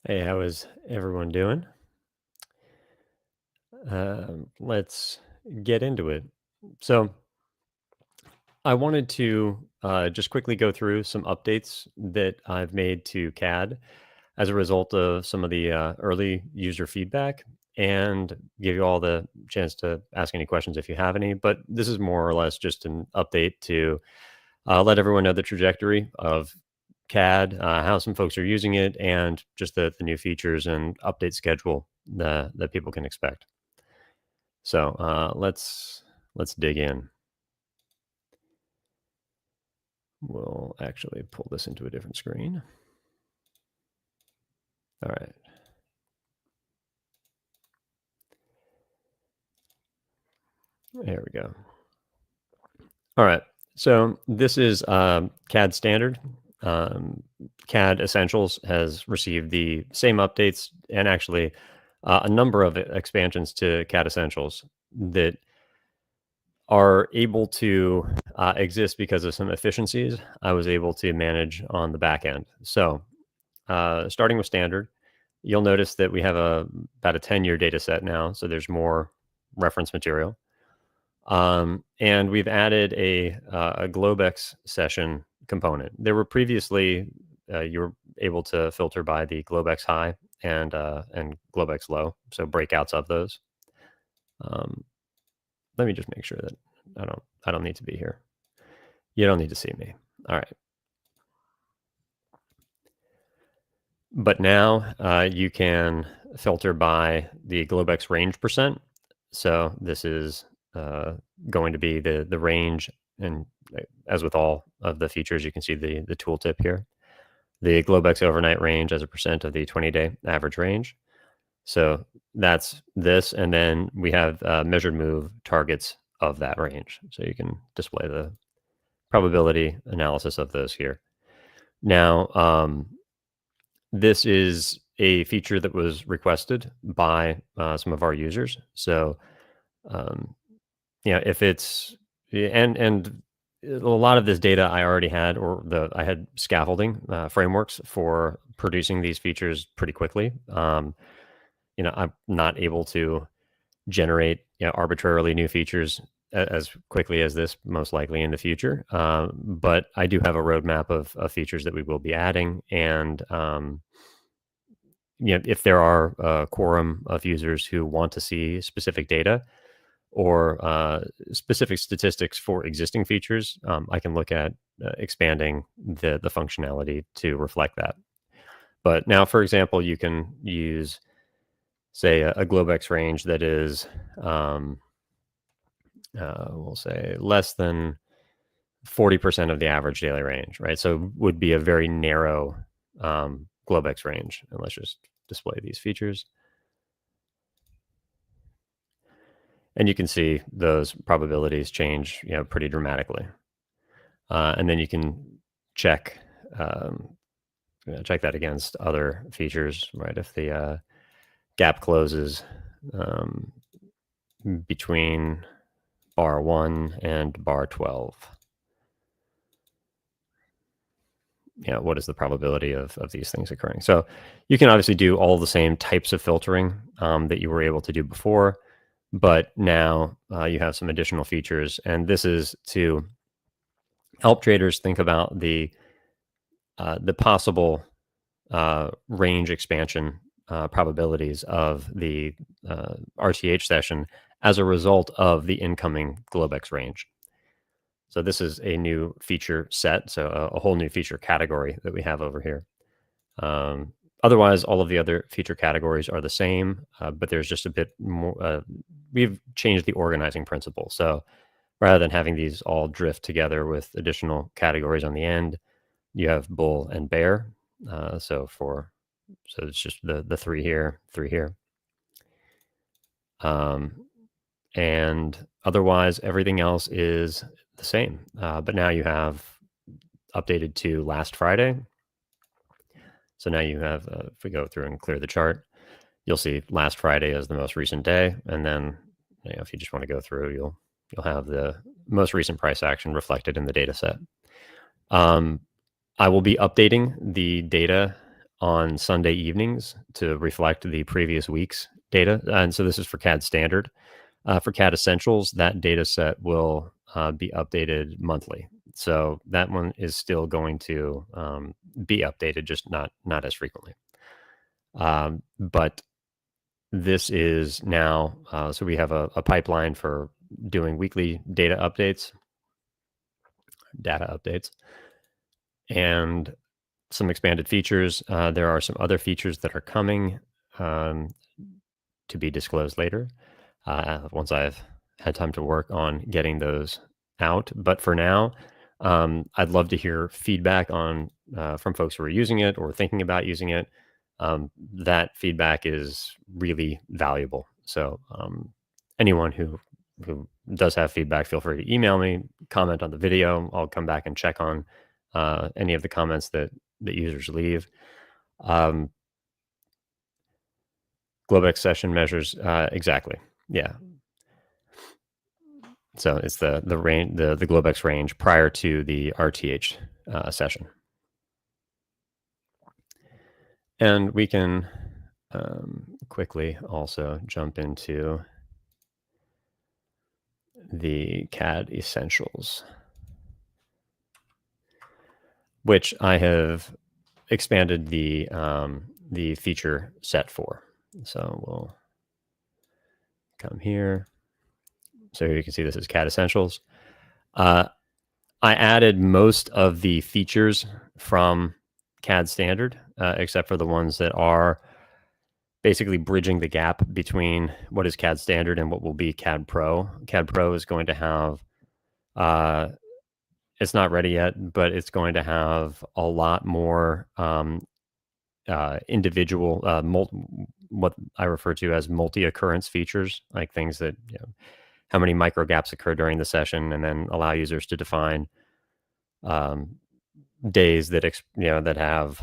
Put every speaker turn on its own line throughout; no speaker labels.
Hey, how is everyone doing? Let's get into it. So, I wanted to just quickly go through some updates that I've made to CAD as a result of some of the early user feedback and give you all the chance to ask any questions if you have any. But this is more or less just an update to let everyone know the trajectory of CAD, how some folks are using it, and just the new features and update schedule that people can expect. So let's dig in. We'll actually pull this into a different screen. All right, there we go. All right, so this is CAD standard. Um, CAD Essentials has received the same updates and actually a number of expansions to CAD Essentials that are able to exist because of some efficiencies I was able to manage on the back end. So starting with standard, you'll notice that we have about a 10-year data set now, so there's more reference material. And we've added a Globex session component. There were previously you were able to filter by the Globex high and Globex low, so breakouts of those. Um, Let me just make sure that I don't need to be here. You don't need to see me. All right. But now you can filter by the Globex range percent. So this is going to be the range, and as with all of the features, you can see the tooltip here. The Globex overnight range as a percent of the 20-day average range. So that's this, and then we have measured move targets of that range. So you can display the probability analysis of those here. Now, this is a feature that was requested by some of our users. So, um, if it's and a lot of this data I already had, or I had scaffolding frameworks for producing these features pretty quickly. I'm not able to generate arbitrarily new features as quickly as this, most likely in the future. But I do have a roadmap of features that we will be adding, and if there are a quorum of users who want to see specific data or specific statistics for existing features, I can look at expanding the functionality to reflect that. But now, for example, you can use, say, a Globex range that is, we'll say, less than 40% of the average daily range, right? So would be a very narrow Globex range. And let's just display these features. And you can see those probabilities change, pretty dramatically. And then you can check check that against other features, right? If the gap closes um, between bar 1 and bar 12, what is the probability of these things occurring? So you can obviously do all the same types of filtering that you were able to do before, but now you have some additional features, and this is to help traders think about the possible range expansion probabilities of the RTH session as a result of the incoming Globex range. So this is a new feature set, so a whole new feature category that we have over here. Otherwise, all of the other feature categories are the same, but there's just a bit more. We've changed the organizing principle. So rather than having these all drift together with additional categories on the end, you have bull and bear. So it's just the three here, three here. And otherwise, everything else is the same. But now you have updated to last Friday. So now you have, if we go through and clear the chart, you'll see last Friday as the most recent day. And then if you just want to go through, you'll have the most recent price action reflected in the data set. I will be updating the data on Sunday evenings to reflect the previous week's data. And so this is for CAD standard. For CAD Essentials, that data set will be updated monthly. So that one is still going to be updated, just not as frequently. But this is now, so we have a pipeline for doing weekly data updates, and some expanded features. There are some other features that are coming um, to be disclosed later once I've had time to work on getting those out. But for now, I'd love to hear feedback on from folks who are using it or thinking about using it. That feedback is really valuable. So anyone who does have feedback, feel free to email me, comment on the video. I'll come back and check on any of the comments that users leave. Globex session measures exactly. Yeah. So it's the range, the Globex range prior to the RTH session. And we can quickly also jump into the CAD Essentials, which I have expanded the feature set for. So we'll come here. So here you can see this is CAD Essentials. I added most of the features from CAD Standard, except for the ones that are basically bridging the gap between what is CAD Standard and what will be CAD Pro. CAD Pro is going to have, it's not ready yet, but it's going to have a lot more individual, what I refer to as multi-occurrence features, like things that, how many micro gaps occur during the session, and then allow users to define days that that have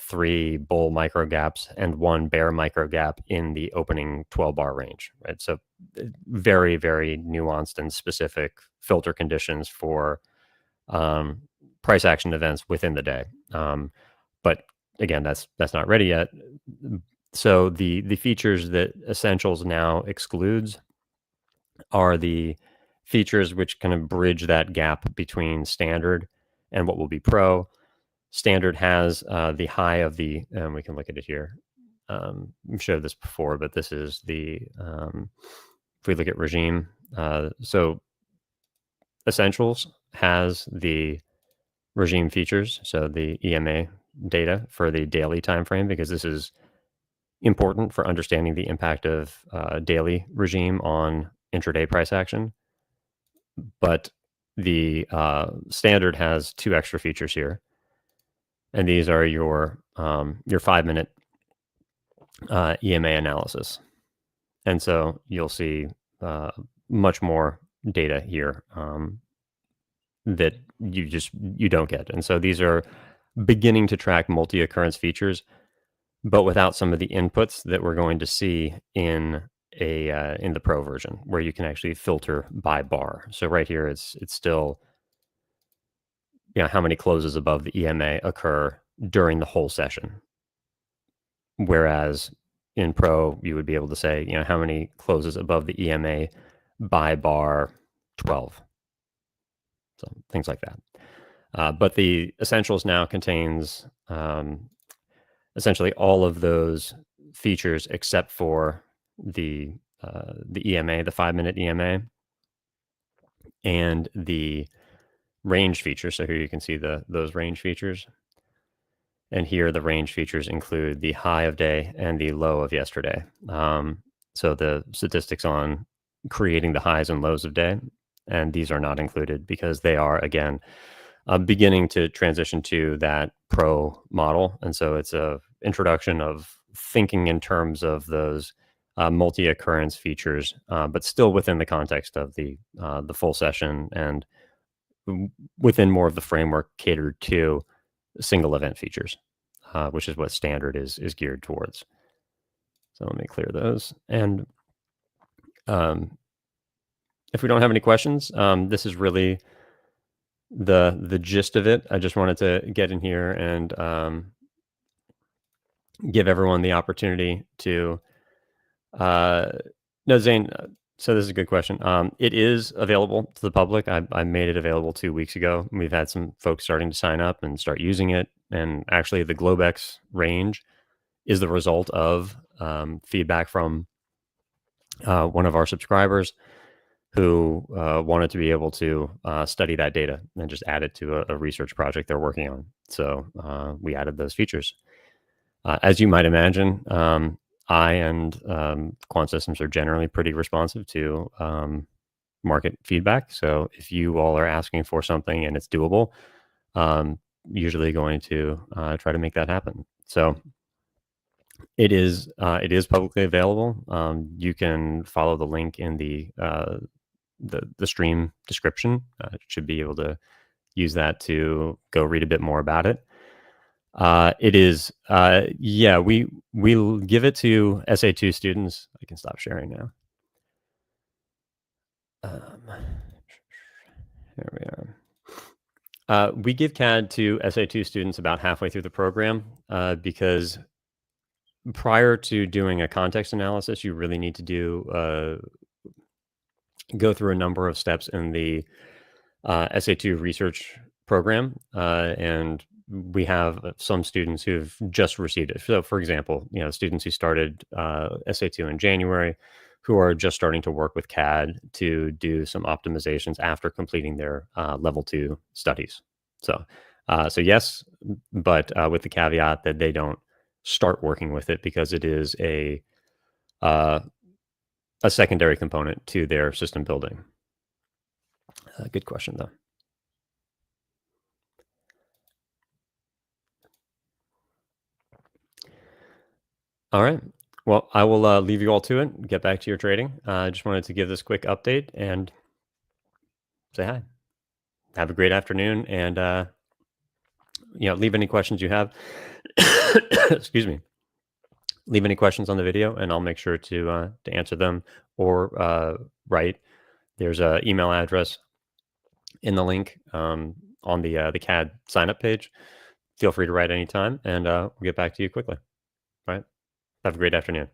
3 bull micro gaps and 1 bear micro gap in the opening 12 bar range, right? So very, very nuanced and specific filter conditions for price action events within the day. But again, that's not ready yet. So the features that Essentials now excludes are the features which kind of bridge that gap between standard and what will be pro. Standard has the high of the, and we can look at it here. I've showed this before, but this is the, if we look at regime, so Essentials has the regime features, so the EMA data for the daily time frame, because this is important for understanding the impact of daily regime on intraday price action. But the standard has 2 extra features here, and these are your 5-minute EMA analysis. And so you'll see much more data here that you don't get. And so these are beginning to track multi-occurrence features, but without some of the inputs that we're going to see in the pro version, where you can actually filter by bar. So right here, it's still, how many closes above the EMA occur during the whole session. Whereas in pro, you would be able to say, how many closes above the EMA by bar 12. So things like that. But the Essentials now contains essentially all of those features except for the EMA, the 5-minute EMA, and the range feature. So here you can see those range features. And here the range features include the high of day and the low of yesterday. So the statistics on creating the highs and lows of day, and these are not included because they are, again, beginning to transition to that pro model. And so it's a introduction of thinking in terms of those multi-occurrence features, but still within the context of the full session and within more of the framework catered to single event features, which is what standard is geared towards. So let me clear those. And if we don't have any questions, this is really the gist of it. I just wanted to get in here and give everyone the opportunity to uh, no, Zane, so this is a good question. It is available to the public. I made it available 2 weeks ago. We've had some folks starting to sign up and start using it, and actually the Globex range is the result of, feedback from, one of our subscribers who, wanted to be able to, study that data and just add it to a research project they're working on. So, we added those features. As you might imagine, I and Quant Systems are generally pretty responsive to market feedback. So if you all are asking for something and it's doable, um, usually going to try to make that happen. So it is publicly available. You can follow the link in the stream description. Should be able to use that to go read a bit more about it. It is, yeah, we'll give it to SA2 students. I can stop sharing now. There we are. We give CAD to SA2 students about halfway through the program because prior to doing a context analysis, you really need to go through a number of steps in the SA2 research program, and we have some students who've just received it. So, for example, students who started SA2 in January, who are just starting to work with CAD to do some optimizations after completing their level 2 studies. So yes, but with the caveat that they don't start working with it because it is uh, a secondary component to their system building. Good question, though. All right. Well, I will leave you all to it. Get back to your trading. I just wanted to give this quick update and say hi. Have a great afternoon, and leave any questions you have. Excuse me. Leave any questions on the video, and I'll make sure to answer them or write. There's a email address in the link on the CAD sign up page. Feel free to write anytime, and we'll get back to you quickly. All right. Have a great afternoon.